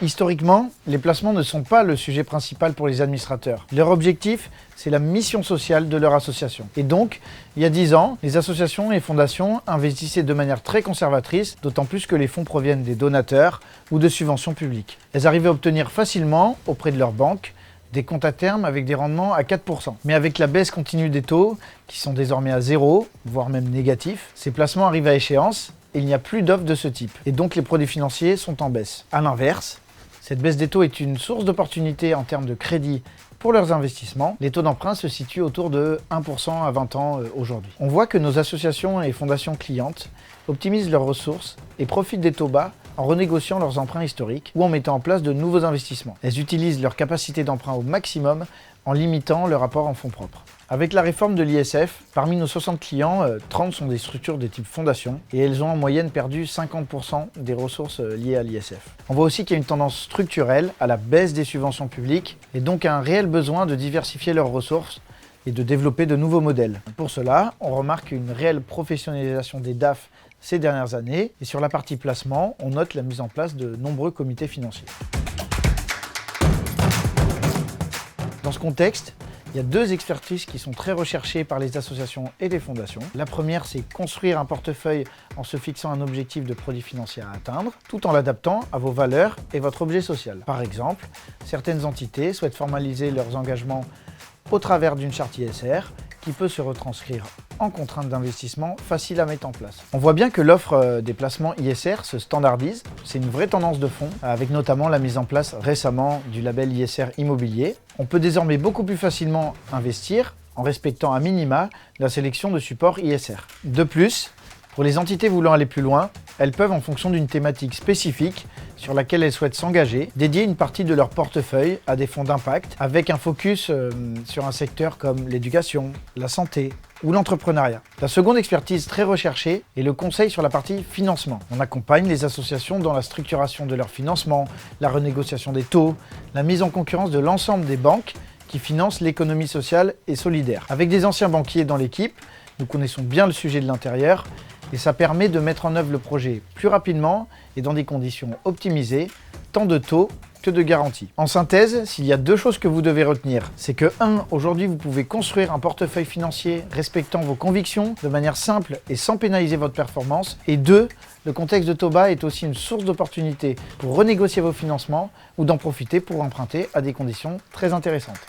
Historiquement, les placements ne sont pas le sujet principal pour les administrateurs. Leur objectif, c'est la mission sociale de leur association. Et donc, il y a 10 ans, les associations et fondations investissaient de manière très conservatrice, d'autant plus que les fonds proviennent des donateurs ou de subventions publiques. Elles arrivaient à obtenir facilement, auprès de leurs banques, des comptes à terme avec des rendements à 4%. Mais avec la baisse continue des taux, qui sont désormais à 0, voire même négatifs, ces placements arrivent à échéance et il n'y a plus d'offres de ce type. Et donc les produits financiers sont en baisse. A l'inverse, cette baisse des taux est une source d'opportunité en termes de crédit pour leurs investissements. Les taux d'emprunt se situent autour de 1% à 20 ans aujourd'hui. On voit que nos associations et fondations clientes optimisent leurs ressources et profitent des taux bas en renégociant leurs emprunts historiques ou en mettant en place de nouveaux investissements. Elles utilisent leur capacité d'emprunt au maximum en limitant le rapport en fonds propres. Avec la réforme de l'ISF, parmi nos 60 clients, 30 sont des structures de type fondation et elles ont en moyenne perdu 50% des ressources liées à l'ISF. On voit aussi qu'il y a une tendance structurelle à la baisse des subventions publiques et donc un réel besoin de diversifier leurs ressources et de développer de nouveaux modèles. Pour cela, on remarque une réelle professionnalisation des DAF ces dernières années et sur la partie placement, on note la mise en place de nombreux comités financiers. Dans ce contexte, il y a 2 expertises qui sont très recherchées par les associations et les fondations. La première, c'est construire un portefeuille en se fixant un objectif de produit financier à atteindre, tout en l'adaptant à vos valeurs et votre objet social. Par exemple, certaines entités souhaitent formaliser leurs engagements au travers d'une charte ISR qui peut se retranscrire en contrainte d'investissement facile à mettre en place. On voit bien que l'offre des placements ISR se standardise, c'est une vraie tendance de fond, avec notamment la mise en place récemment du label ISR immobilier. On peut désormais beaucoup plus facilement investir en respectant à minima la sélection de supports ISR. De plus, pour les entités voulant aller plus loin, elles peuvent, en fonction d'une thématique spécifique sur laquelle elles souhaitent s'engager, dédier une partie de leur portefeuille à des fonds d'impact avec un focus sur un secteur comme l'éducation, la santé ou l'entrepreneuriat. La seconde expertise très recherchée est le conseil sur la partie financement. On accompagne les associations dans la structuration de leur financement, la renégociation des taux, la mise en concurrence de l'ensemble des banques qui financent l'économie sociale et solidaire. Avec des anciens banquiers dans l'équipe, nous connaissons bien le sujet de l'intérieur et ça permet de mettre en œuvre le projet plus rapidement et dans des conditions optimisées, tant de taux que de garanties. En synthèse, s'il y a 2 choses que vous devez retenir, c'est que 1. Aujourd'hui, vous pouvez construire un portefeuille financier respectant vos convictions de manière simple et sans pénaliser votre performance. Et 2. Le contexte de taux bas est aussi une source d'opportunité pour renégocier vos financements ou d'en profiter pour emprunter à des conditions très intéressantes.